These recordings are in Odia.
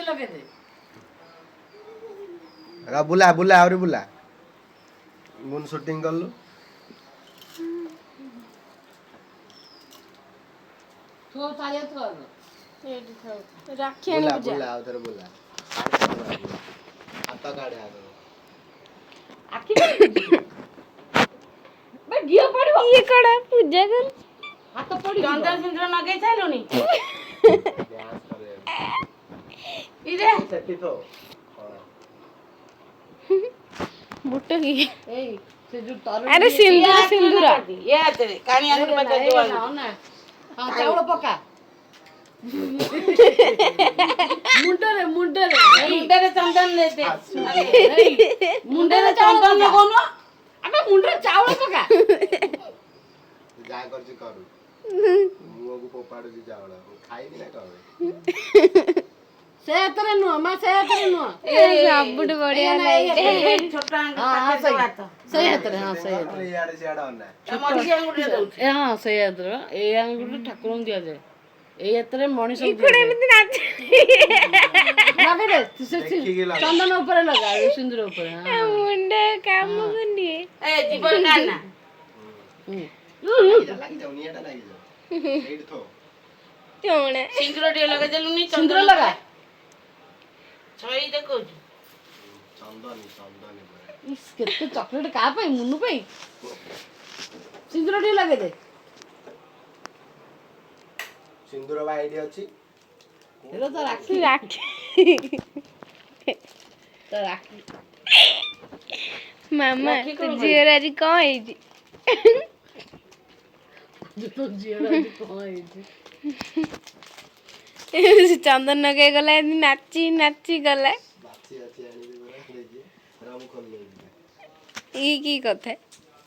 ଟିକେ ଲଗେଇ ଦେ ବୁଲା ବୁଲା ଆହୁରି ବୁଲା ମୁନ୍ ସୁଟିଂ କଲୁ ଥୋ ତାଳିଆ ଥୋ ଏଇଠି ଥାଉ ରାକ୍ଷୀ ବୁଲା ଆଣିବୁ ଯା ବୁଲା ଆଉ ଥରେ ବୁଲା ହାତ କାଢେ ଆଗ ଆଖି ବେ ଘିଅ ପଡିବ ଇଏ କଣ ପୂଜା କର ହାତ ପଡିବ ଚନ୍ଦନ ସିନ୍ଦୁର ଲଗେଇ ସାଇଲୁଣି ଡ୍ୟାନ୍ସ କରିବେ ଇରେ ସେଠି ତ ବୁଟ କି ଏଇ ସେ ଯୋଉ ତରୁ ଆରେ ସିନ୍ଦୁର ସିନ୍ଦୁର ଏ ହାତରେ କାଣି ଆଙ୍ଗୁଠି ପାଖରେ ଯୋଉ ଆଙ୍ଗୁଠି। ନା ହଁ ଚାଉଳ ପକା ମୁଣ୍ଡରେ ମୁଣ୍ଡରେ ମୁଣ୍ଡରେ ଚନ୍ଦନ ଦେ ମୁଣ୍ଡରେ ଚନ୍ଦନ ଲଗଉନୁ ଆବେ ମୁଣ୍ଡରେ ଚାଉଳ ପକା ଯାହା କରୁଛି କରୁ ମୁହଁକୁ ଫୋପାଡୁଛି ଚାଉଳ ଖାଇବି ନା କଣ ସେ ହାତରେ ନୁହଁ ମା ସେ ହାତରେ ନୁହଁ ସବୁଠୁ ବଢିଆ ଲାଗେ ଛୋଟ ହଁ ଆଙ୍ଗୁଠି ସେଇ ହାତ ସେଇ ହାତରେ ହଁ ସେଇ ହାତରେ ଇଆଡେ ସିଆଡେ ଅନା ମଣିଷ ଆଙ୍ଗୁଠିରେ ଦଉଛୁ ହଁ ସେଇ ହାତରେ ଏଇ ଆଙ୍ଗୁଠି ଠାକୁରଙ୍କୁ ଦିଆଯାଏ ଏଇ ହାତରେ ମଣିଷ ଇପଟେ ଏମିତି ନାଚ ଲଗେଇ ଦେ ଦେଖିକି ଲଗା। ଚନ୍ଦନ ଉପରେ ଲଗା ସିନ୍ଦୁର ଉପରେ ମୁଣ୍ଡ କାମକୁ ନିଏ ଏ ଜୀବନ କାଢନା ଲାଗିଯାଉ ନିଆଟା ଲାଗିଯାଉ ଏଇଠି ଥୋ ଚଣା ସିନ୍ଦୁର ଟିକେ ଲଗେଇ ଦେଲୁନି ସିନ୍ଦୁର ଚନ୍ଦନ ଲଗା ଛଇ ଦେଖଉଛୁ ଚନ୍ଦନି ଚନ୍ଦନି ଇସ୍ କେତେ ଚକୋଲେଟ କାହା ପାଇଁ ମୁନୁ ପାଇଁ ସିନ୍ଦୁର ଟିକେ ଲଗେଇ ଦେ ସିନ୍ଦୁର ବା ଏଇଠି ଅଛି ଏରା ତ ରାକ୍ଷୀ ରାକ୍ଷୀ ତ ରାକ୍ଷୀ ମାମା ରାକ୍ଷୀ ତୋ କଣ ଝିଅର ଆଜି କଣ ହେଇଛି ତୋ ଝିଅର ଆଜି କଣ ହେଇଛି ଚନ୍ଦନ ଲଗେଇ ଗଲା ଏମିତି ନାଚି ନାଚି ଗଲା ବାଛି ବାଛି ଆଣିବି ପୁରା ଦେଇଛି ମୁଁ ଖୋଲିଦେବି ଇଏ କି କଥା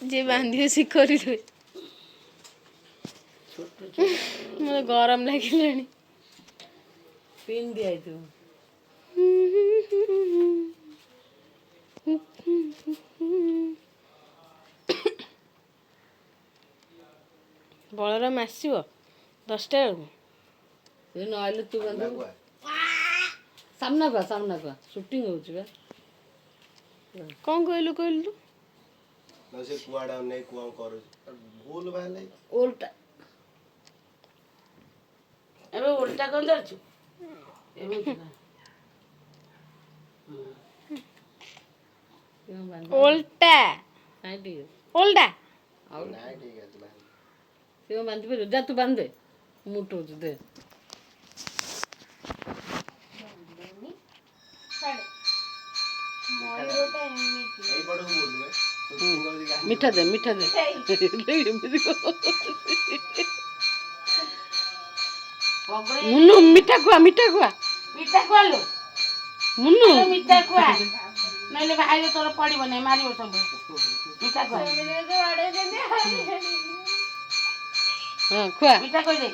ଯେ ବାନ୍ଧିବ ସେ କରିଦେବେ ମତେ ଗରମ ଲାଗିଲାଣି ପିନ୍ ଦିଆଯାଇଥିବ ବଳରାମ ଆସିବ 10ଟା ବେଳକୁ ସେ ନହେଲେ ତୁ ବାନ୍ଧିବୁ ସାମ୍ନାକୁ ସୁଟିଂ ହଉଛି ବା କଣ କହିଲୁ ତୁ ସେ କୁଆଡେ ଅନେଇ କଣ କରୁଛି ଭୁଲ ଭାଲେ ଓଲଟା ଏବେ ଓଲଟା କଣ ଧରିଛୁ ଏମିତି ନା। ଓଲଟା ନାଇଁ ଟିକେ ଓଲଟା ନାଇଁ ଠିକ ଅଛି ଭାଇ ସେ କଣ ବାନ୍ଧି ପାରିବ ଯା ତୁ ବାନ୍ଧ ଦେ ମୁଁ ଉଠଉଛି ଦେ ଏଇପଟକୁ ବୁଲୁ ସୁଟିଂ କରୁଛି ଗାଁ ମିଠା ଦେ ଏମିତି ମୁନୁ ମିଠା ଖୁଆ ମିଠା ଖୁଆଲୁ ମୁନୁ ମିଠା ଖୁଆ ନହେଲେ ଭାଇରେ ତୋର ପଡିବ ନାହିଁ ମାରିବ ସବୁ ମିଠା ଖୁଆ ହଁ ଖୁଆ ମିଠା କହିଦେ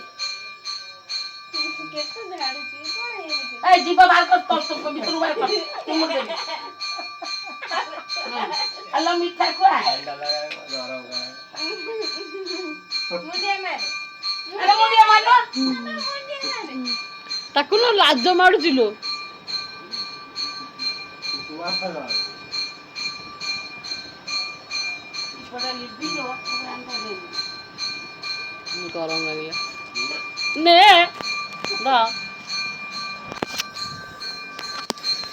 ଏ ଯିବ ବାହାର କର ତୋ ଭିତରୁ ବାହାର କର ତୁମର ଦେବି ହ୍ୟାଲୋ ମିଠା ଖୁଆ ଆରେ ମୁଣ୍ଡିଆ ମାରୁନ ତାକୁ ନା ଲାଜ ମାଡୁଛି ଲୋ ଗରମ ଲାଗିଲା ନେ